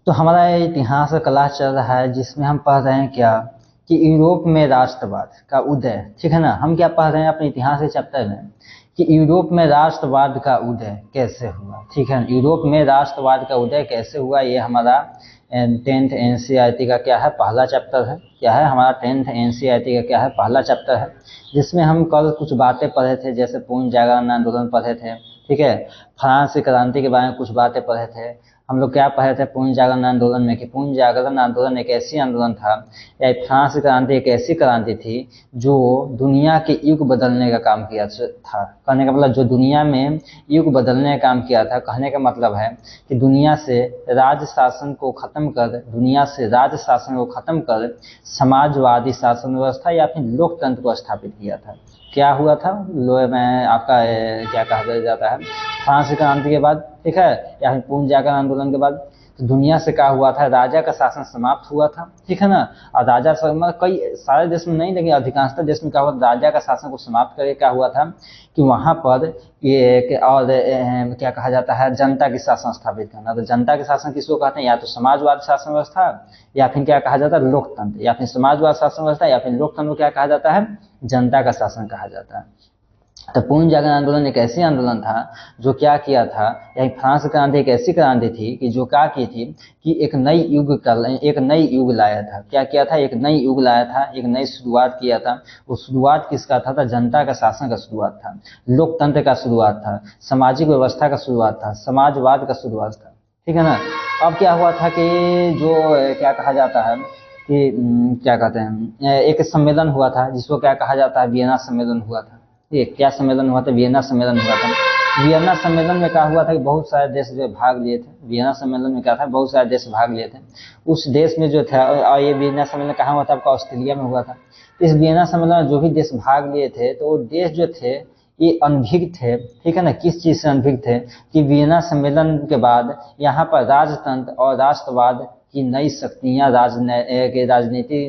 तो हमारा ये इतिहास का क्लास चल रहा है जिसमें हम पढ़ रहे हैं क्या कि यूरोप में राष्ट्रवाद का उदय। ठीक है ना, हम क्या पढ़ रहे हैं अपने इतिहास के चैप्टर में कि यूरोप में राष्ट्रवाद का उदय कैसे हुआ। ठीक है, यूरोप में राष्ट्रवाद का उदय कैसे हुआ, ये हमारा 10th एनसीईआरटी का क्या है, पहला चैप्टर है। क्या है हमारा 10th एनसीईआरटी का क्या है, पहला चैप्टर है, जिसमें हम कल कुछ बातें पढ़े थे, जैसे पूर्ण जागरण आंदोलन पढ़े थे। ठीक है, फ्रांस की क्रांति के बारे में कुछ बातें पढ़े थे। हम लोग क्या पढ़े थे पूर्ण जागरण आंदोलन में कि पूर्ण जागरण आंदोलन एक ऐसी आंदोलन था, या फ्रांस की क्रांति एक ऐसी क्रांति थी जो दुनिया के युग बदलने का काम किया था। कहने का मतलब जो दुनिया में युग बदलने का काम किया था, कहने का मतलब है कि दुनिया से राज शासन को खत्म कर समाजवादी शासन व्यवस्था या फिर लोकतंत्र को स्थापित किया था। क्या हुआ था लो में आपका क्या कहा जाता है, फ्रांस की क्रांति के बाद, ठीक है, या फिर पूर्ण जागरण आंदोलन के बाद तो दुनिया से क्या हुआ था, राजा का शासन समाप्त हुआ था। ठीक है ना, और राजा मतलब कई सारे देश में नहीं लेकिन अधिकांशतः देश में क्या हुआ, राजा का शासन को समाप्त करके क्या हुआ था कि वहां पर ये और क्या कहा जाता है, जनता की शासन स्थापित करना। तो जनता के शासन किसको कहते हैं, या तो समाजवाद शासन व्यवस्था या फिर क्या कहा जाता है लोकतंत्र, या फिर समाजवाद शासन व्यवस्था या फिर लोकतंत्र को क्या कहा जाता है, जनता का शासन कहा जाता है। तो पूर्ण जागरण आंदोलन एक ऐसी आंदोलन था जो क्या किया था, या फ्रांस की क्रांति एक ऐसी क्रांति थी कि जो क्या की थी कि एक नई युग लाया था। क्या किया था, एक नई युग लाया था, एक नई शुरुआत किया था। वो शुरुआत किसका था, जनता का शासन का शुरुआत था, लोकतंत्र का शुरुआत था, सामाजिक व्यवस्था का शुरुआत था, समाजवाद का शुरुआत था। ठीक है ना। अब क्या हुआ था कि जो क्या कहा जाता है कि क्या कहते हैं, एक सम्मेलन हुआ था जिसको क्या कहा जाता है, वियना सम्मेलन हुआ था। ये क्या सम्मेलन हुआ था, वियना सम्मेलन हुआ था। वियना सम्मेलन में क्या हुआ था कि बहुत सारे देश जो भाग लिए थे। वियना सम्मेलन में क्या था, बहुत सारे देश भाग लिए थे। उस देश में जो था, और ये वियना सम्मेलन कहाँ हुआ था, आपका ऑस्ट्रेलिया में हुआ था। इस वियना सम्मेलन में जो भी देश भाग लिए थे तो वो देश जो थे ये अनभिज्ञ थे। ठीक है ना, किस चीज से अनभिज्ञ थे कि वियना सम्मेलन के बाद यहाँ पर राजतंत्र और राष्ट्रवाद की नई शक्तियां राजनीति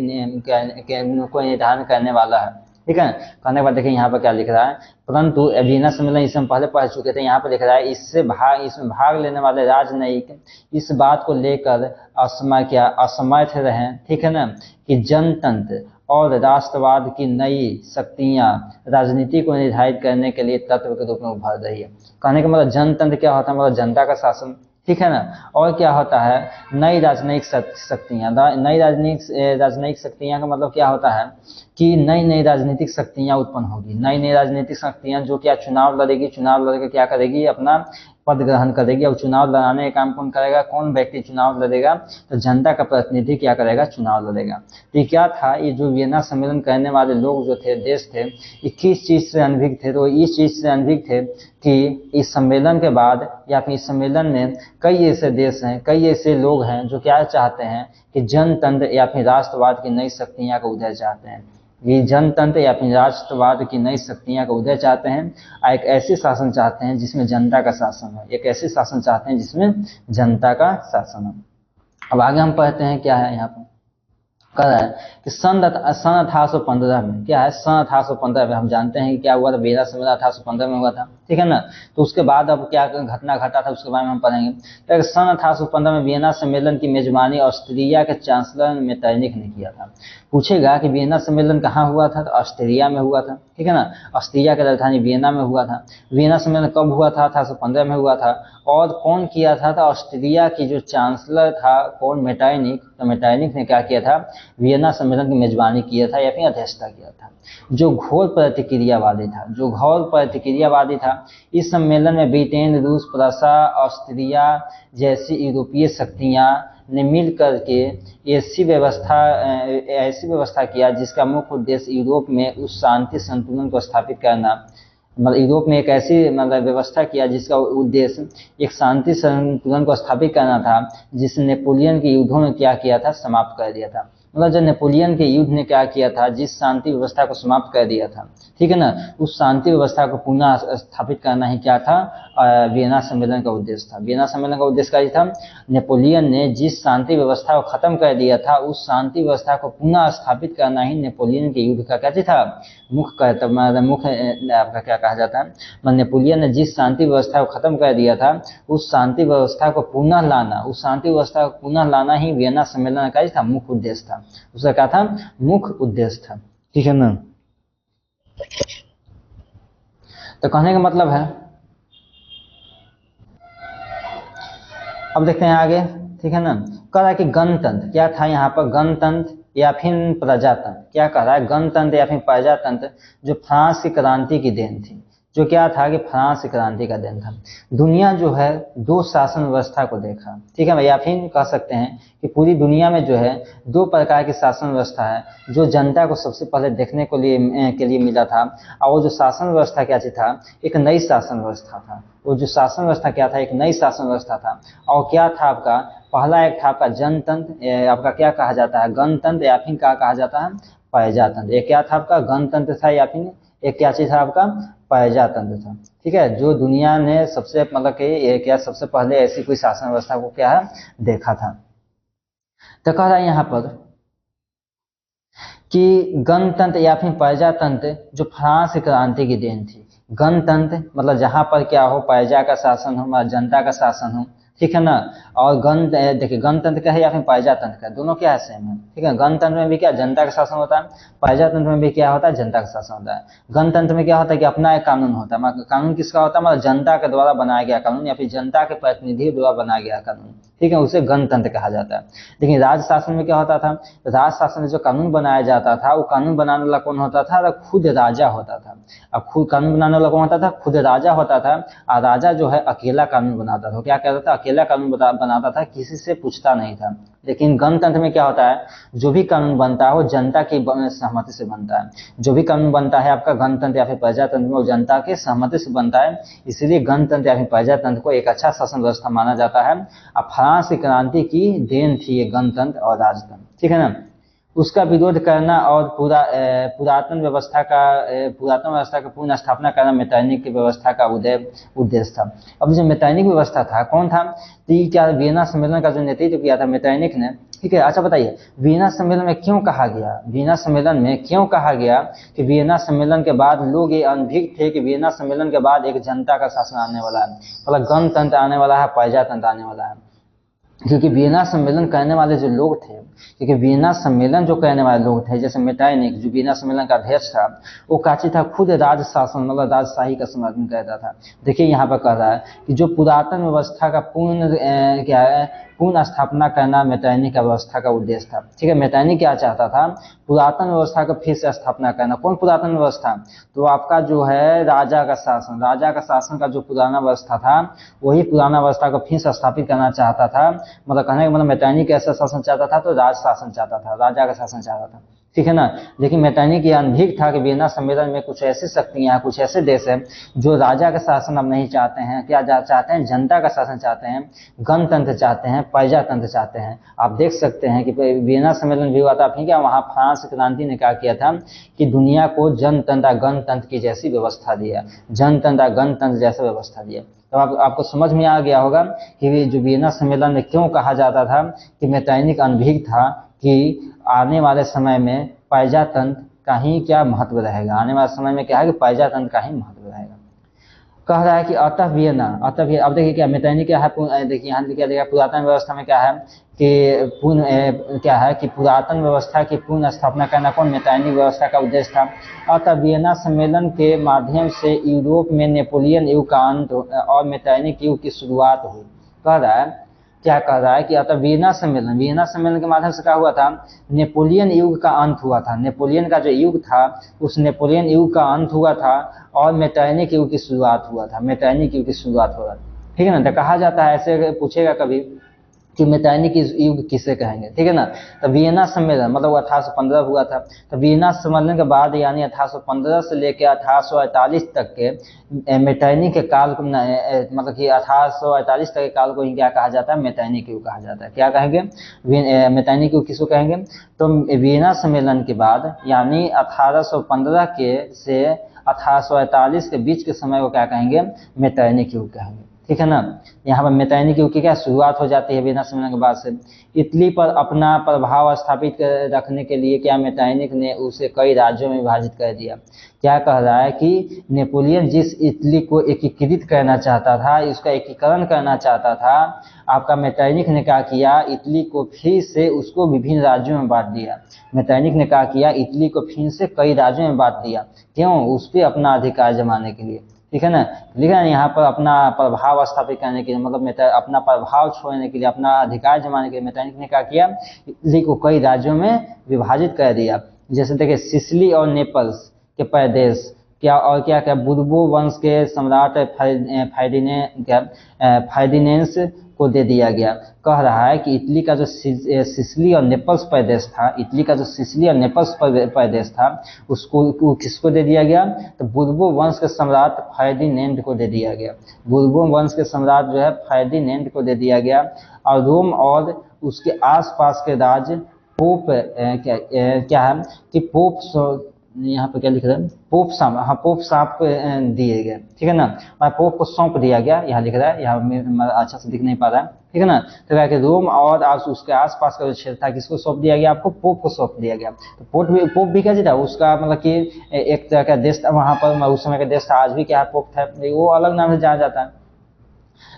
को निर्धारण करने वाला है। ठीक है, कहने के बाद देखिए यहाँ पर क्या लिख रहा है, परंतु वियना सम्मेलन इसे हम पहले पढ़ चुके थे। यहाँ पर लिख रहा है इसमें भाग लेने वाले राजनयिक इस बात को लेकर असमर्थ रहे। ठीक है ना, कि जनतंत्र और राष्ट्रवाद की नई शक्तियां राजनीति को निर्धारित करने के लिए तत्व के रूप में उभर रही है। कहने का मतलब जनतंत्र क्या होता है, मतलब जनता का शासन। ठीक है ना, और क्या होता है, नई राजनयिक शक्तियां। नई राजनयिक शक्तियां का मतलब क्या होता है कि नई नई राजनीतिक शक्तियां उत्पन्न होगी। नई नई राजनीतिक शक्तियां जो क्या चुनाव लड़ेगी, चुनाव लड़कर क्या करेगी, अपना पद ग्रहण करेगी। और चुनाव लड़ाने का काम कौन करेगा, कौन व्यक्ति चुनाव लड़ेगा, तो जनता का प्रतिनिधि क्या करेगा, चुनाव लड़ेगा। तो ये क्या था, ये जो वियना सम्मेलन करने वाले लोग जो थे, देश थे, ये किस चीज से अनभिज्ञ थे, तो इस चीज से अनभिज्ञ थे कि इस सम्मेलन के बाद या फिर इस सम्मेलन में कई ऐसे देश हैं, कई ऐसे लोग हैं जो क्या चाहते हैं कि जनतंत्र या फिर राष्ट्रवाद की नई शक्तियां का उदय चाहते हैं। ये जनतंत्र या फिर राष्ट्रवाद की नई शक्तियां का उदय चाहते हैं, एक ऐसे शासन चाहते हैं जिसमें जनता का शासन है, एक ऐसे शासन चाहते हैं जिसमें जनता का शासन है। अब आगे हम पढ़ते हैं क्या है यहाँ पर कह रहा है कि सन 1815 में क्या है, सन 1815 में हम जानते हैं कि क्या हुआ था, वियना सम्मेलन 1815 में हुआ था। ठीक है ना, तो उसके बाद अब क्या घटना घटा था उसके बारे में हम पढ़ेंगे। तो सन 1815 में वियना सम्मेलन की मेजबानी ऑस्ट्रिया के चांसलर मेटरनिख ने किया था। पूछेगा कि वियना सम्मेलन कहाँ हुआ था, तो ऑस्ट्रिया में हुआ था। ठीक है ना, ऑस्ट्रिया की राजधानी वियना में हुआ था। वियना सम्मेलन कब हुआ था, 1815 में हुआ था। और कौन किया था, तो ऑस्ट्रिया की जो चांसलर था कौन, मेटरनिख। तो मेटरनिख ने क्या किया था, वियना सम्मेलन की मेजबानी किया था या फिर अध्यक्षता किया था। जो घोर प्रतिक्रियावादी था। इस सम्मेलन में ब्रिटेन, रूस, प्रसा, ऑस्ट्रिया जैसी यूरोपीय शक्तियां ने मिल करके ऐसी व्यवस्था किया जिसका मुख्य उद्देश्य यूरोप में उस शांति संतुलन को स्थापित करना। मतलब यूरोप में एक ऐसी व्यवस्था किया जिसका उद्देश्य एक शांति संतुलन को स्थापित करना था, जिसने नेपोलियन के युद्धों में क्या किया था, समाप्त कर दिया था। मतलब जो नेपोलियन के युद्ध ने क्या किया था, जिस शांति व्यवस्था को समाप्त कर दिया था, ठीक है ना, उस शांति व्यवस्था को पुनः स्थापित करना ही क्या था, वियना सम्मेलन का उद्देश्य था। वियना सम्मेलन का उद्देश्य क्या था, नेपोलियन ने जिस शांति व्यवस्था को खत्म कर दिया था, उस शांति व्यवस्था को पुनः स्थापित करना ही नेपोलियन के युद्ध का क्या था, मुख्य कर्तव्य, मुख्य आपका क्या कहा जाता है। नेपोलियन ने जिस शांति व्यवस्था को खत्म कर दिया था, उस शांति व्यवस्था को पुनः लाना, उस शांति व्यवस्था को पुनः लाना ही वियना सम्मेलन का था मुख्य उद्देश्य था। उसका क्या था, मुख्य उद्देश्य था, ठीक है ना। तो कहने का मतलब है, अब देखते हैं आगे, ठीक है ना। कह रहा है कि गणतंत्र क्या था यहाँ पर, गणतंत्र या फिर प्रजातंत्र, क्या कह रहा है, गणतंत्र या फिर प्रजातंत्र जो फ्रांस की क्रांति की देन थी, जो क्या था कि फ्रांस की क्रांति का देन था। दुनिया जो है दो शासन व्यवस्था को देखा, ठीक है, या फिर कह सकते हैं कि पूरी दुनिया में जो है दो प्रकार की शासन व्यवस्था है जो जनता को सबसे पहले देखने के लिए मिला था। और वो जो शासन व्यवस्था क्या चीज था, एक नई शासन व्यवस्था था। वो जो शासन व्यवस्था क्या था, एक नई शासन व्यवस्था था। और क्या था आपका, पहला एक था आपका जनतंत्र, आपका क्या कहा जाता है, गणतंत्र, या फिर क्या कहा जाता है, प्रजातंत्र। ये क्या था आपका, गणतंत्र था, या फिर एक क्या चीज था आपका, प्रजातंत्र था, ठीक है। जो दुनिया ने सबसे मतलब कि ये क्या सबसे पहले ऐसी कोई शासन व्यवस्था को क्या है देखा था। तो कह रहा है यहाँ पर कि गणतंत्र या फिर प्रजातंत्र जो फ्रांस की क्रांति की देन थी। गणतंत्र मतलब जहां पर क्या हो, प्रजा का शासन हो, जनता का शासन हो, ठीक है ना। और देखिए गणतंत्र का है या फिर प्रजातंत्र का, दोनों क्या है, सेम है, ठीक है। गणतंत्र में भी क्या जनता का शासन होता है, प्रजातंत्र में भी क्या होता है, जनता का शासन होता है। गणतंत्र में क्या होता है कि अपना एक कानून होता है, कानून किसका होता है, मतलब जनता के द्वारा बनाया गया कानून या फिर जनता के प्रतिनिधि द्वारा बनाया गया कानून, ठीक है, उसे गणतंत्र कहा जाता है। लेकिन राज शासन में क्या होता था, राज शासन में जो कानून बनाया जाता था, वो कानून बनाने वाला कौन होता था, खुद राजा होता था। अब खुद कानून बनाने वाला कौन होता था, खुद राजा होता था। और राजा जो है अकेला कानून बनाता था, क्या कहता था, अकेला कानून बनाता था, किसी से पूछता नहीं था। लेकिन गणतंत्र में क्या होता है, जो भी कानून बनता है वो जनता की सहमति से बनता है। जो भी कानून बनता है आपका गणतंत्र या फिर प्रजातंत्र में, वो जनता के सहमति से बनता है। इसलिए गणतंत्र या फिर प्रजातंत्र को एक अच्छा शासन व्यवस्था माना जाता है। अब फ्रांस की क्रांति की देन थी ये गणतंत्र और राजतंत्र, ठीक है ना। उसका विरोध करना और पुरातन व्यवस्था का पुनः स्थापना करना मेटरनिक की व्यवस्था का उद्देश्य था। अब जो मेटरनिक व्यवस्था था कौन था, तो ये क्या वियना सम्मेलन का जो नेतृत्व किया था मेटरनिक ने, ठीक है। अच्छा बताइए वियना सम्मेलन में क्यों कहा गया, वियना सम्मेलन में क्यों कहा गया कि वियना सम्मेलन के बाद लोग ये अनभिज्ञ थे कि वियना सम्मेलन के बाद एक जनता का शासन आने वाला है, मतलब गणतंत्र आने वाला है, प्रजातंत्र आने वाला है। क्योंकि वियना सम्मेलन करने वाले जो लोग थे, क्योंकि वियना सम्मेलन जो करने वाले लोग थे, जैसे मेटरनिक जो वियना सम्मेलन का अध्यक्ष था, वो काची था खुद राज शासन मतलब राजशाही का समर्थन करता था। देखिए यहाँ पर कह रहा है कि जो पुरातन व्यवस्था का पूर्ण स्थापना करना मेटरनिक का व्यवस्था का उद्देश्य था, ठीक है। मेटरनिक क्या चाहता था, पुरातन व्यवस्था का फिर से स्थापना करना। कौन पुरातन व्यवस्था, तो आपका जो है राजा का शासन का जो पुराना व्यवस्था था, वही पुराना व्यवस्था को फिर से स्थापित करना चाहता था। मतलब कहने का मतलब मेटरनिक ऐसा शासन चाहता था, तो राज शासन चाहता था, राजा का शासन चाहता था, ठीक है ना। लेकिन मेटरनिक ये अनभिज्ञ था कि वियना सम्मेलन में कुछ ऐसी शक्तियां, कुछ ऐसे देश हैं जो राजा का शासन अब नहीं चाहते हैं, क्या चाहते हैं, जनता का शासन चाहते हैं, गणतंत्र चाहते हैं, प्रजातंत्र चाहते हैं। आप देख सकते हैं कि वियना सम्मेलन भी हुआ था, फिर क्या वहां फ्रांस क्रांति ने क्या किया था कि दुनिया को जनतंत्र गणतंत्र की जैसी व्यवस्था दिया, जनतंत्र गणतंत्र जैसा व्यवस्था दिया। तो आपको समझ में आ गया होगा कि जो वियना सम्मेलन में क्यों कहा जाता था कि मेटरनिक अनभिज्ञ था कि आने वाले समय में प्रजातंत्र का ही क्या महत्व रहेगा, आने वाले समय में क्या है कि प्रजातंत्र का ही महत्व रहेगा। कह रहा है कि अतः वियना, अब देखिए क्या मेटरनिक क्या है, देखिए यहाँ क्या देखिए पुरातन व्यवस्था में क्या है कि क्या है कि पुरातन व्यवस्था की पूर्ण स्थापना करना कौन, मेटरनिक व्यवस्था का उद्देश्य था। अतः वियना सम्मेलन के माध्यम से यूरोप में नेपोलियन युग का अंत और मेटरनिक युग की शुरुआत हुई। कह रहा है क्या कह रहा है कि अतः वियना सम्मेलन के माध्यम से क्या हुआ था, नेपोलियन युग का अंत हुआ था। नेपोलियन का जो युग था उस नेपोलियन युग का अंत हुआ था और मेटरनिक युग की शुरुआत हुआ था, मेटरनिक युग की शुरुआत हुआ था, ठीक है ना। तो कहा जाता है, ऐसे पूछेगा कभी कि मैटैनिक युग किसे कहेंगे, ठीक है ना। तो वियना सम्मेलन मतलब 1815 हुआ था। तो वियना सम्मेलन के बाद यानी 1815 से लेकर 1848 तक के मैटैनिक के काल को मतलब कि 1848 तक के काल को ही क्या कहा जाता है, मैटैनिक युग कहा जाता है। क्या कहेंगे, मैटैनिक युग किसको कहेंगे। तो वियना सम्मेलन के बाद यानी 1815 के से 1848 के बीच के समय को क्या कहेंगे, मैटैनिक युग कहेंगे, ठीक है ना। यहाँ पर मैटैनिक युग की क्या शुरुआत हो जाती है वियना सम्मेलन के बाद से। इटली पर अपना प्रभाव स्थापित रखने के लिए क्या मैटैनिक ने उसे कई राज्यों में विभाजित कर दिया। क्या कह रहा है कि नेपोलियन जिस इटली को एकीकृत करना चाहता था, इसका एकीकरण करना चाहता था, आपका मैटैनिक ने क्या किया, इटली को फिर से उसको विभिन्न राज्यों में बांट दिया। मैटैनिक ने क्या किया, इटली को फिर से कई राज्यों में बांट दिया। क्यों, उस पर अपना अधिकार जमाने के लिए, ठीक है ना। लिखा है यहाँ पर अपना प्रभाव स्थापित करने के लिए, मतलब अपना प्रभाव छोड़ने के लिए, अपना अधिकार जमाने के लिए मैटैनिक ने क्या किया, इटली को कई राज्यों में विभाजित कर दिया। जैसे देखिए सिसिली और नेपल्स के प्रदेश क्या और क्या क्या बुर्बो वंश के सम्राट फार्डिनेंस को दे दिया गया। कह रहा है कि इटली का जो सिसिली और नेपल्स प्रदेश था, इटली का जो सिसिली और नेपल्स प्रदेश था, उसको किसको दे दिया गया, तो बुर्बो वंश के सम्राट फर्डिनेंड को दे दिया गया। बुर्बो वंश के सम्राट जो है फर्डिनेंड को दे दिया गया। और रोम और उसके आसपास के राज्य पोप क्या है कि पोप, यहाँ पे क्या लिख रहा है, पोप साहब, हाँ पोप साहब को दिए गए, ठीक है ना। पोप को सौंप दिया गया, यहाँ लिख रहा है, यहाँ अच्छा से दिख नहीं पा रहा है, ठीक है ना। तो क्या कि रोम और उसके आसपास का जो क्षेत्र था किसको सौंप दिया गया, आपको पोप को सौंप दिया गया। तो पोप भी क्या था, उसका मतलब कि एक तरह का देश था वहां पर, उस समय का देश था, आज भी क्या है पोप था, वो अलग नाम से जाना जाता है।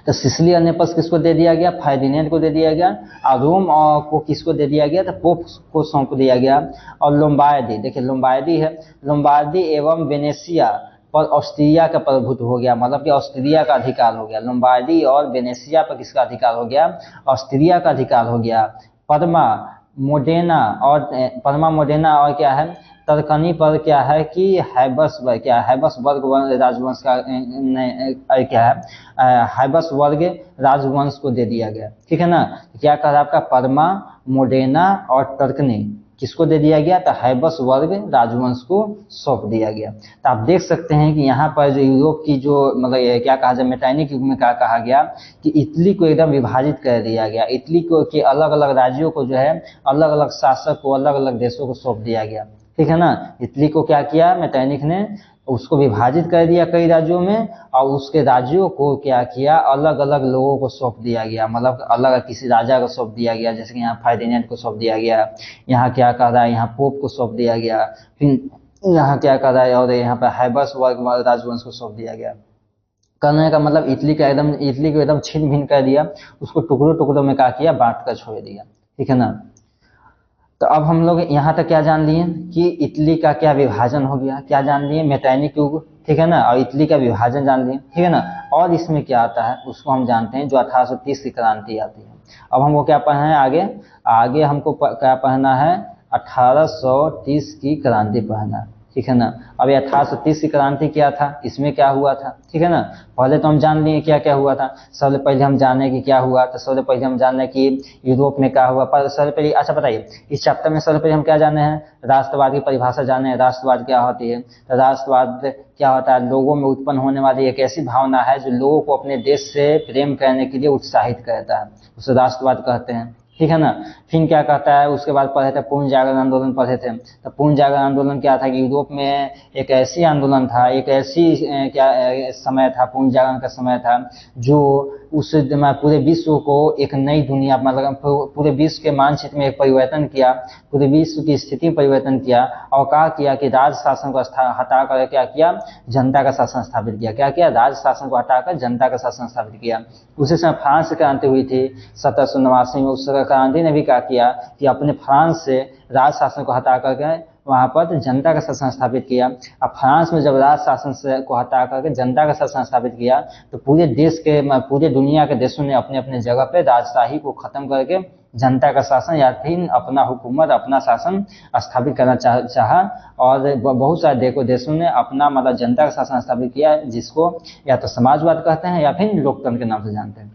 तो सिसिली और नेपल्स किसको दे दिया गया, फर्डिनेंड को दे दिया गया। और रोम को किसको दे दिया गया, तो पोप को सौंप दिया गया। और लोम्बार्डी, देखिए लोम्बार्डी है, लोम्बार्डी एवं वेनेशिया पर ऑस्ट्रिया का प्रभुत्व हो गया, मतलब कि ऑस्ट्रिया का अधिकार हो गया। लोम्बार्डी और वेनेशिया पर किसका अधिकार हो गया, ऑस्ट्रिया का अधिकार हो गया। परमा मोडेना और क्या है, तरकनी पर क्या है कि हैबसबर्ग राजवंश का क्या है, हैबसबर्ग राजवंश को दे दिया गया, ठीक है ना। क्या कहा आपका, परमा मोडेना और तरकनी किसको दे दिया गया, तो हैबसबर्ग राजवंश को सौंप दिया गया। तो आप देख सकते हैं कि यहाँ पर जो यूरोप की जो मतलब क्या कहा जाए, मैटैनिक युग में क्या कहा गया कि इटली को एकदम विभाजित कर दिया गया। इटली को के अलग अलग राज्यों को जो है, अलग अलग शासक को, अलग अलग देशों को सौंप दिया गया, ठीक है ना। इटली को क्या किया मैटैनिक ने, उसको विभाजित कर दिया कई राज्यों में, और उसके राज्यों को क्या किया, अलग अलग लोगों को सौंप दिया गया, मतलब अलग किसी राजा को सौंप दिया गया। जैसे कि यहाँ फर्डिनेंड को सौंप दिया गया, यहाँ क्या कह रहा है, यहाँ पोप को सौंप दिया गया, फिर यहाँ क्या कह रहा है, और यहाँ पर हैबसबर्ग राजवंश को सौंप दिया गया। करने का मतलब इटली को एकदम छिन्न भिन्न कर दिया, उसको टुकड़ों टुकड़ों में क्या किया, बांट कर छोड़ दिया, ठीक है ना। तो अब हम लोग यहाँ तक क्या जान लिए कि इटली का क्या विभाजन हो गया, क्या जान लिए, मैटैनिक युग, ठीक है ना, और इटली का विभाजन जान लिए, ठीक है ना। और इसमें क्या आता है उसको हम जानते हैं, जो 1830 की क्रांति आती है। अब हमको क्या पढ़ना है आगे, आगे हमको क्या पढ़ना है, 1830 की क्रांति पढ़ना है, ठीक है ना। अब 1830 की क्रांति क्या था, इसमें क्या हुआ था, ठीक है ना। पहले तो हम जान लिए क्या क्या हुआ था, सबसे पहले हम जाने कि क्या हुआ, तो सबसे पहले हम जान लें कि यूरोप में क्या हुआ। पर सबसे पहले अच्छा बताइए, इस चैप्टर में सबसे पहले हम क्या जाने हैं, राष्ट्रवाद की परिभाषा जाने हैं। राष्ट्रवाद क्या होती है, तो राष्ट्रवाद क्या होता है, लोगों में उत्पन्न होने वाली एक ऐसी भावना है जो लोगों को अपने देश से प्रेम करने के लिए उत्साहित करता है, उसे राष्ट्रवाद कहते हैं, ठीक है ना। फिर क्या कहता है, उसके बाद पढ़े थे पूर्ण जागरण आंदोलन पढ़े थे। तो पूर्ण जागरण आंदोलन क्या था कि यूरोप में एक ऐसी आंदोलन था, एक ऐसी समय था, पूर्ण जागरण का समय था, जो उस पूरे विश्व को एक नई दुनिया, मतलब पूरे विश्व के मानचित्र में एक परिवर्तन किया, पूरे विश्व की स्थिति में परिवर्तन किया, और कहा किया कि राज शासन को हटा कर क्या किया, जनता का शासन स्थापित किया। क्या किया, राज शासन को हटाकर जनता का शासन स्थापित किया। उसी समय फ्रांस की क्रांति हुई थी 1789 में। उस क्रांति ने भी क्या किया कि अपने फ्रांस से राज शासन को हटा करके वहां पर जनता का शासन स्थापित किया। अब फ्रांस में जब राज शासन से को हटा करके जनता का शासन स्थापित किया, तो पूरे देश के, पूरे दुनिया के देशों ने अपने अपने जगह पे राजशाही को खत्म करके जनता का शासन या फिर अपना हुकूमत, अपना शासन स्थापित करना चाहा। और बहुत सारे देशों ने अपना मतलब जनता का शासन स्थापित किया, जिसको या तो समाजवाद कहते हैं या फिर लोकतंत्र के नाम से जानते हैं।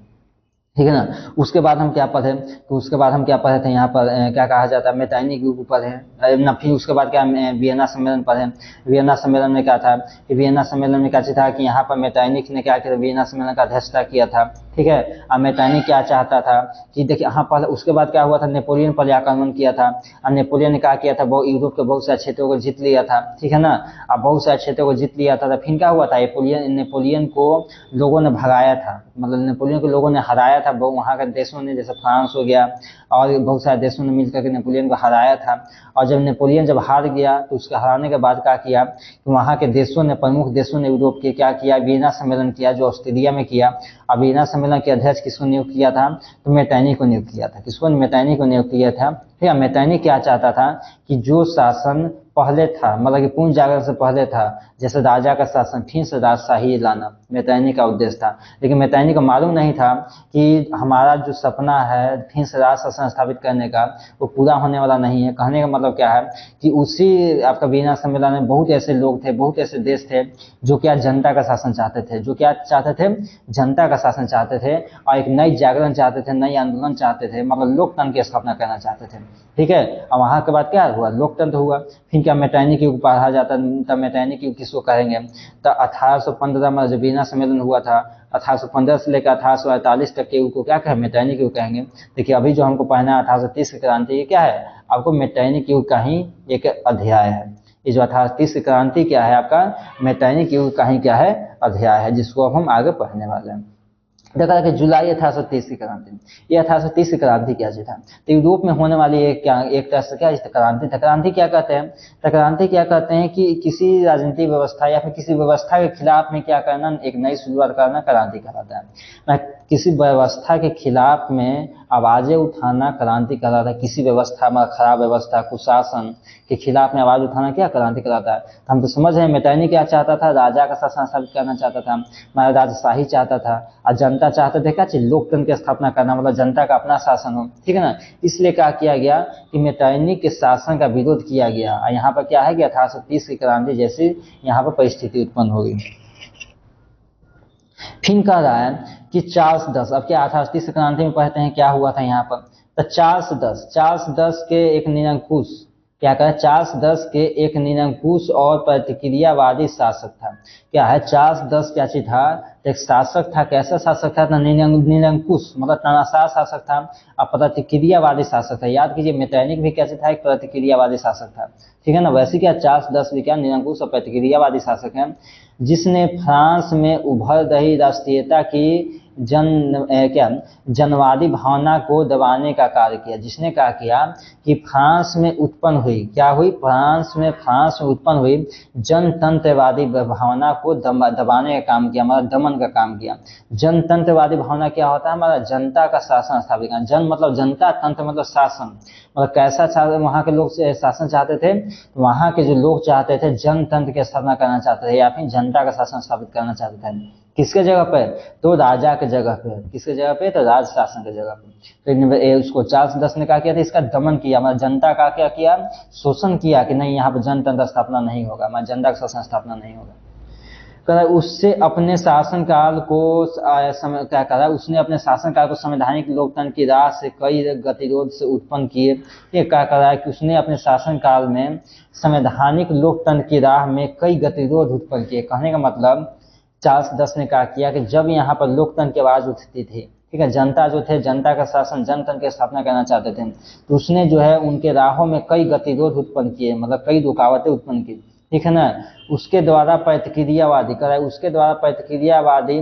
ठीक है ना। उसके बाद हम क्या पढ़े, तो उसके बाद हम क्या पढ़े थे यहाँ पर क्या कहा जाता है, मेटाइनी के ऊपर है ना। फिर उसके बाद क्या वियना सम्मेलन पढ़े। वियना सम्मेलन में क्या था कि वियना सम्मेलन में क्या चीज था कि यहाँ पर मेटाइनिक ने क्या किया, वियना सम्मेलन का अध्यक्षता किया था। ठीक है। अब मेटाइनिक क्या चाहता था कि देखिए यहाँ पर उसके बाद क्या हुआ था, नेपोलियन पर आक्रमण किया था। और नेपोलियन ने क्या किया था, बहुत यूरोप के बहुत सारे क्षेत्रों को जीत लिया था। ठीक है ना। अब बहुत सारे क्षेत्रों को जीत लिया था, तो फिर क्या हुआ था, नेपोलियन को लोगों ने भगाया था, मतलब नेपोलियन को लोगों ने हराया था। वहाँ के देशों ने, जैसे फ्रांस हो गया और बहुत सारे देशों ने मिलकर के नेपोलियन को हराया था। और जब नेपोलियन जब हार गया तो उसके हराने के बाद क्या किया कि वहाँ के देशों ने, प्रमुख देशों ने यूरोप के क्या किया, वियना सम्मेलन किया जो ऑस्ट्रिया में किया। अब वियना सम्मेलन के अध्यक्ष किसको नियुक्त किया था, तो मेटाइनी को नियुक्त किया था। किसको, मेटाइनी को नियुक्त किया था। ठीक है। मेटाइनी क्या चाहता था कि जो शासन पहले था, मतलब कि पूर्ण जागरण से पहले था, जैसे राजा का शासन, फिर से राजशाही लाना मेटाइनी का उद्देश्य था। लेकिन मेटाइनी को मालूम नहीं था कि हमारा जो सपना है फिर से राज शासन स्थापित करने का, वो पूरा होने वाला नहीं है। कहने का मतलब क्या है कि उसी आपका वियना सम्मेलन में बहुत ऐसे लोग थे, बहुत ऐसे देश थे जो क्या जनता का शासन चाहते थे, जो क्या चाहते थे, जनता का शासन चाहते थे, और एक नई जागरण चाहते थे, नई आंदोलन चाहते थे, मतलब लोकतंत्र की स्थापना करना चाहते थे। ठीक है। और वहां के बाद क्या हुआ, लोकतंत्र हुआ। फिर क्या मेटाइनी के ऊपर पढ़ा जाता, तब मेटाइनी की किसको कहेंगे, तो 1815 में जब वियना सम्मेलन हुआ था, 1815 से लेकर 1848 तक के को क्या कहें, मेटाइनी की कहेंगे। देखिए अभी जो हमको पढ़ना है 1830 की क्रांति, ये क्या है, आपको मेटाइनी की का ही एक अध्याय है। ये जो 1830 की क्रांति क्या है आपका, मेटाइनी की का ही क्या है, अध्याय है, जिसको अब हम आगे पढ़ने वाले हैं। देखा कि जुलाई 1830 की क्रांति, ये 1830 की क्रांति क्या चीज था, तो यूरोप में होने वाली एक क्या, एक तरह से क्या क्रांति था। क्रांति क्या कहते हैं, तो क्रांति क्या कहते हैं कि किसी राजनीतिक व्यवस्था या फिर किसी व्यवस्था के खिलाफ में क्या करना, एक नई शुरुआत करना, क्रांति कहलाता है ना। किसी व्यवस्था के खिलाफ में आवाजें उठाना क्रांति कहलाता है। किसी व्यवस्था में, खराब व्यवस्था, कुशासन के खिलाफ में आवाज उठाना क्या क्रांति कहलाता है। तो हम तो समझ रहे हैं मेटाइनी क्या चाहता था, राजा का शासन स्थापित करना चाहता था, हमारा राजशाही चाहता था, और जनता चाहते थे क्या चीज, लोकतंत्र की स्थापना करना, मतलब जनता का अपना शासन हो। ठीक है ना। इसलिए क्या किया गया कि मेटाइनी के शासन का विरोध किया गया। और यहाँ पर क्या है कि 1830 की क्रांति जैसी यहाँ पर परिस्थिति उत्पन्न हो गई। फिर कह रहा है कि 410, अब क्या 1830 क्रांति में पढ़ते हैं क्या हुआ था यहाँ पर, तो 410 के एक निरंकुश, क्या कहा, 410 के एक निरंकुश और प्रतिक्रियावादी शासक था। क्या है, 410 क्या चीज था, एक शासक था। कैसा शासक था, निरंकुश मतलब तानाशाह शासक था, और प्रतिक्रियावादी शासक था। याद कीजिए मेटाइनिक भी कैसे था, एक प्रतिक्रियावादी शासक था। ठीक है ना। वैसे क्या 410 भी क्या निरंकुश और प्रतिक्रियावादी शासक है, जिसने फ्रांस में उभर रही राष्ट्रीयता की क्या जनवादी भावना को दबाने का कार्य किया। जिसने क्या किया कि फ्रांस में उत्पन्न हुई, क्या हुई, फ्रांस में उत्पन्न हुई जनतंत्रवादी भावना को दबाने का काम किया, मतलब दमन का काम किया। जनतंत्रवादी भावना क्या होता है, हमारा जनता का शासन स्थापित करना। जन मतलब जनता, तंत्र मतलब शासन, मतलब कैसा वहाँ के लोग शासन चाहते थे, वहाँ के जो लोग चाहते थे जनतंत्र की स्थापना करना चाहते थे, या फिर जनता का शासन स्थापित करना चाहते थे। किसके जगह पे, तो राजा के जगह पे। किसके जगह पे, तो राज शासन के जगह पे। तो उसको 410 ने क्या किया था, इसका दमन किया, मतलब जनता का क्या किया, शोषण किया कि नहीं यहाँ पर जनतंत्र स्थापना नहीं होगा, मतलब जनता का शासन स्थापना नहीं होगा। उससे अपने शासनकाल को क्या करा, उसने अपने शासनकाल को संवैधानिक लोकतंत्र की राह से कई गतिरोध से उत्पन्न किए। ये क्या करा कि उसने अपने शासनकाल में संवैधानिक लोकतंत्र की राह में कई गतिरोध उत्पन्न किए। कहने का मतलब 410 ने क्या किया कि जब यहाँ पर लोकतंत्र की आवाज उठती थी, ठीक है, जनता जो थे, जनता का शासन, जनतंत्र की स्थापना करना चाहते थे, तो उसने जो है उनके राहों में कई गतिरोध उत्पन्न किए, मतलब कई रुकावटें उत्पन्न की। ठीक है ना। उसके द्वारा प्रतिक्रियावादी कराए, उसके द्वारा प्रतिक्रियावादी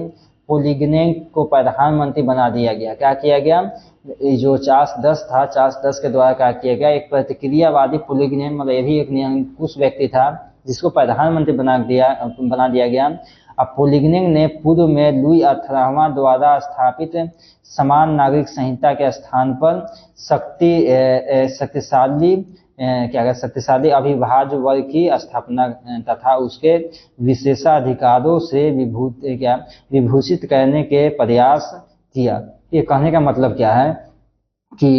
पोलिग्नेक को प्रधानमंत्री बना दिया गया। क्या किया गया, जो 410 था, 410 के द्वारा क्या किया गया, एक प्रतिक्रियावादी पोलिग्नेक, मतलब ये भी एक निरंकुश व्यक्ति था, जिसको प्रधानमंत्री बना दिया गया। अब पोलिग्नेक ने पूर्व में लुई 18वां द्वारा स्थापित समान नागरिक संहिता के स्थान पर शक्तिशाली अभिभाज्य वर्ग की स्थापना तथा उसके विशेषाधिकारों से विभूषित करने के प्रयास किया। ये कहने का मतलब क्या है कि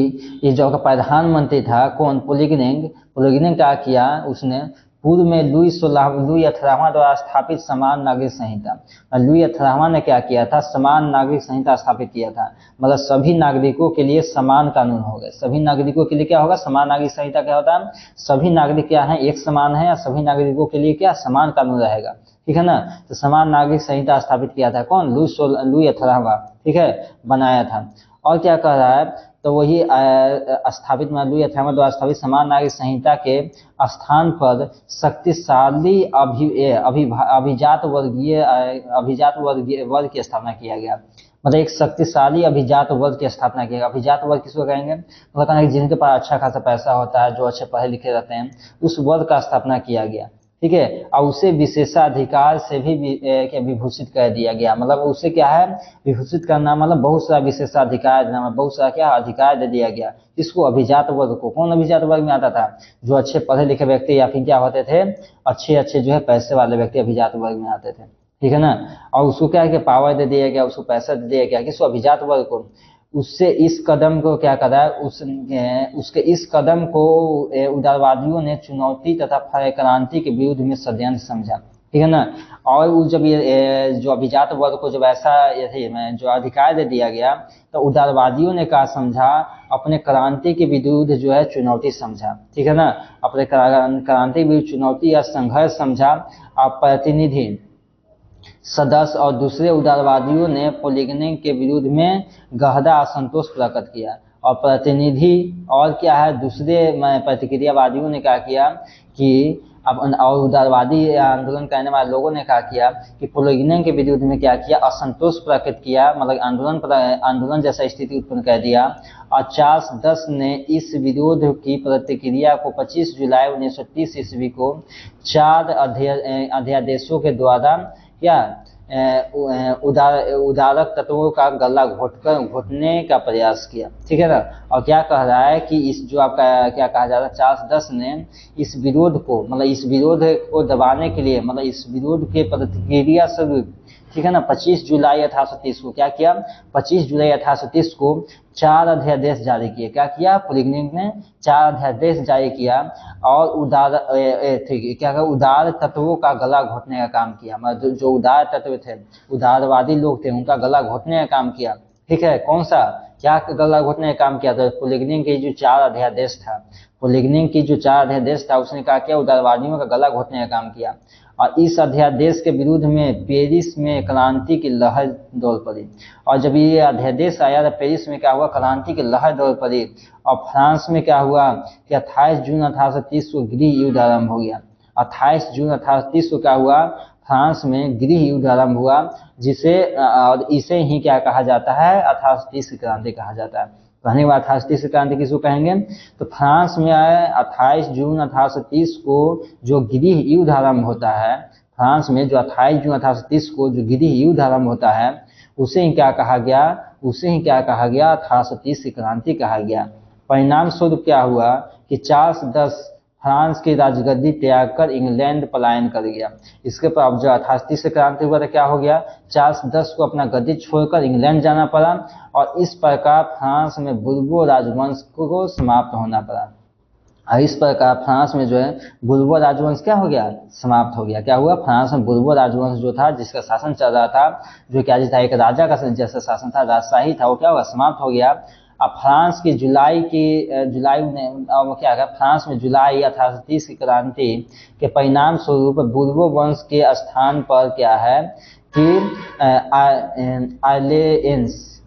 ये जो प्रधानमंत्री था कौन, पोलिग्नेक क्या किया, उसने पूर्व में लुई 18वां द्वारा स्थापित समान नागरिक संहिता। लुई 18वां ने क्या किया था, समान नागरिक संहिता स्थापित किया था, मतलब सभी नागरिकों के लिए समान कानून हो गए। सभी नागरिकों के लिए क्या होगा, समान नागरिक संहिता क्या होता है, सभी नागरिक क्या है, एक समान है, या सभी नागरिकों के लिए क्या समान कानून रहेगा, ठीक है ना। तो समान नागरिक संहिता स्थापित किया था कौन, लुई 18वां, ठीक है, बनाया था। और क्या कह रहा है, तो वही स्थापित लुई 18वां द्वारा स्थापित समान नागरिक संहिता के स्थान पर शक्तिशाली अभिजात वर्ग की स्थापना किया गया। मतलब एक शक्तिशाली अभिजात वर्ग की स्थापना किया गया। अभिजात वर्ग किसको कहेंगे, मतलब कहेंगे जिनके पास अच्छा खासा पैसा होता है, जो अच्छे पढ़े लिखे रहते हैं, उस वर्ग का स्थापना किया गया, ठीक है। और उसे विशेषाधिकार से भी विभूषित कर दिया गया। मतलब उसे क्या है, विभूषित करना, मतलब बहुत सारा विशेषाधिकार देना, बहुत सारा क्या अधिकार दे दिया गया। इसको अभिजात वर्ग को, कौन अभिजात वर्ग में आता था, जो अच्छे पढ़े लिखे व्यक्ति या फिर क्या होते थे, अच्छे जो है पैसे वाले व्यक्ति अभिजात वर्ग में आते थे, ठीक है ना। और उसको क्या है कि पावर दे दिया गया, उसको पैसा दे दिया गया, किसको, अभिजात वर्ग को। उससे इस कदम को क्या करा है, उसके इस कदम को उदारवादियों ने चुनौती तथा क्रांति के विरुद्ध में षड्यंत्र समझा, ठीक है ना। और वो जब ये जो अभिजात वर्ग को जब ऐसा जो अधिकार दे दिया गया, तो उदारवादियों ने क्या समझा, अपने क्रांति के विरुद्ध जो है चुनौती समझा, ठीक है ना। अपने क्रांति के विरुद्ध चुनौती या संघर्ष समझा। और प्रतिनिधि सदस्य और दूसरे उदारवादियों ने पोलिगनी के विरुद्ध में गहरा असंतोष प्रकट किया। और प्रतिनिधि और क्या है, दूसरे प्रतिक्रियावादियों ने क्या किया कि और उदारवादी आंदोलन करने वाले लोगों ने क्या किया कि पोलिगनी के विरुद्ध में क्या किया, असंतोष प्रकट किया, मतलब आंदोलन जैसा स्थिति उत्पन्न कर दिया। और चार्ल्स दस ने इस विरोध की प्रतिक्रिया को 25 जुलाई 1930 ईस्वी को 4 अध्यादेशों के द्वारा क्या उदारक तत्वों का गला घोटने का प्रयास किया, ठीक है ना। और क्या कह रहा है कि इस जो आपका क्या कहा जा रहा है, चार्ल्स दस ने इस विरोध को, मतलब इस विरोध को दबाने के लिए, मतलब इस विरोध के प्रतिक्रिया स्वरूप, ठीक है ना, 25 जुलाई 1830 को क्या किया, 25 जुलाई 1830 को 4 अध्यादेश जारी किए। क्या किया, पोलिगनी ने 4 अध्यादेश जारी किया और उदार तत्वों का गला घोटने का काम किया। मतलब जो उदार तत्व थे, उदारवादी लोग थे, उनका गला घोटने का काम किया, ठीक है। कौन सा, क्या गला घोटने का काम किया, तो पोलिगनी की जो 4 अध्यादेश था, पोलिगनी की जो 4 अध्यादेश था, उसने क्या किया, उदारवादियों का गला घोटने का काम किया। और इस अध्यादेश के विरुद्ध में पेरिस में क्रांति की लहर दौड़ पड़ी। और जब ये अध्यादेश आया तो पेरिस में क्या हुआ, क्रांति की लहर दौड़ पड़ी। और फ्रांस में क्या हुआ कि 28 जून 1830 को गृह युद्ध आरंभ हो गया। 28 जून 1830 को क्या हुआ, फ्रांस में गृह युद्ध आरंभ हुआ, जिसे और इसे ही क्या कहा जाता है, 1830 की क्रांति कहा जाता है। कहने के बाद 1830 की क्रांति किसको कहेंगे, तो फ्रांस में 28 जून 1830 को जो गृह युद्ध आरंभ होता है, फ्रांस में जो 28 जून 1830 को जो गृह युद्ध आरंभ होता है, उसे ही क्या कहा गया, 1830 की क्रांति कहा गया। परिणाम स्वरूप क्या हुआ कि चार्ल्स दस फ्रांस की राजगद्दी त्याग कर इंग्लैंड पलायन कर गया। इसके पर अब जो 1830 से क्रांति हुआ तो क्या हो गया, चार्ल्स दस को अपना गद्दी छोड़कर इंग्लैंड जाना पड़ा। और इस प्रकार फ्रांस में बुर्बो राजवंश को समाप्त होना पड़ा। और इस प्रकार फ्रांस में जो है बुर्बो राजवंश क्या हो गया, समाप्त हो गया। क्या हुआ, फ्रांस में बुर्बो राजवंश जो था, जिसका शासन चल रहा था, जो क्या था, एक राजा का जैसा शासन था, राजशाही था, वो क्या हुआ, समाप्त हो गया। अब फ्रांस की जुलाई में क्या है, फ्रांस में जुलाई 1830 की क्रांति के परिणाम स्वरूप बुर्बो वंश के स्थान पर क्या है कि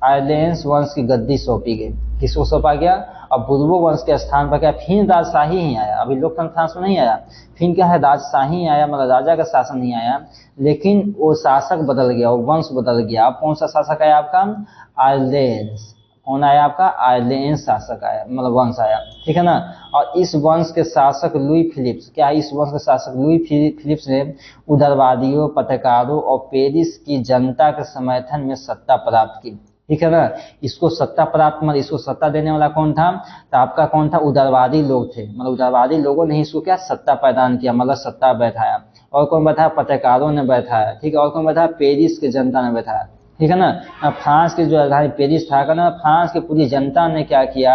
आर्लेन्स वंश की गद्दी सौंपी गई। किसको सौंपा गया, अब बुर्बो वंश के स्थान पर क्या फिर राजशाही ही आया। अभी लोकतंत्र फ्रांस में नहीं आया, फिर क्या है, राजशाही आया, मतलब राजा का शासन नहीं आया, लेकिन वो शासक बदल गया, वो वंश बदल गया। अब कौन सा शासक आया आपका, आर्लेन्स। कौन आया आपका, आर्लेन्स शासक आया, मतलब वंश आया, ठीक है ना। और इस वंश के शासक लुई फिलिप्स, क्या इस वंश के शासक लुई फिलिप्स ने उदारवादियों, पत्रकारों और पेरिस की जनता के समर्थन में सत्ता प्राप्त की, ठीक है ना। इसको सत्ता प्राप्त, मतलब इसको सत्ता देने वाला कौन था, तो आपका कौन था, उदारवादी लोग थे। मतलब उदारवादी लोगों ने इसको क्या सत्ता प्रदान किया, मतलब सत्ता बैठाया। और कौन बैठाया, पत्रकारों ने बैठाया, ठीक है। और कौन बैठाया, पेरिस की जनता ने बैठाया, ठीक है ना। फ्रांस की जो राजधानी पेरिस था ना, फ्रांस की पूरी जनता ने क्या किया,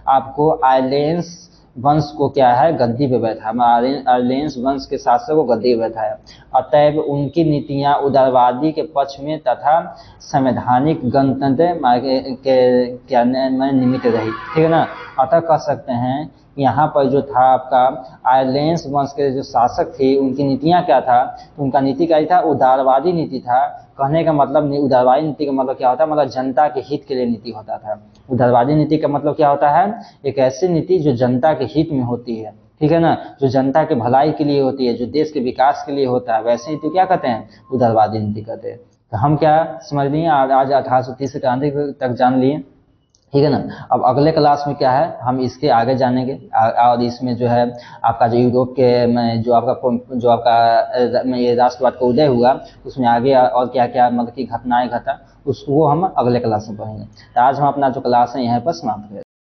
आपको आर्लेन्स वंश को क्या है, गद्दी पे बैठाया, अर्लेंस वंश के शासक को गद्दी पे बैठाया। अतएव उनकी नीतियां उदारवादी के पक्ष में तथा संवैधानिक गणतंत्र के निमित्त रही, ठीक है ना। अतः कह सकते हैं यहाँ पर जो था आपका आयरलैंड वंश के जो शासक थे उनकी नीतियां क्या था, उनका नीति क्या था, उदारवादी नीति था। कहने का मतलब उदारवादी नीति का मतलब क्या होता है, मतलब जनता के हित के लिए नीति होता था। उदारवादी नीति का मतलब क्या होता है, एक ऐसी नीति जो जनता के हित में होती है, ठीक है ना, जो जनता के भलाई के लिए होती है, जो देश के विकास के लिए होता है, वैसे नीति क्या कहते हैं, उदारवादी नीति कहते हैं। तो हम क्या समझ लिए आज 1830 क्रांति तक जान लिए, ठीक है ना। अब अगले क्लास में क्या है, हम इसके आगे जानेंगे और इसमें जो है आपका जो यूरोप के में जो आपका ये राष्ट्रवाद का उदय हुआ, उसमें आगे और क्या क्या मतलब की घटनाएं घटा, वो हम अगले क्लास में पढ़ेंगे। तो आज हम अपना जो क्लास है यहाँ पर समाप्त करें।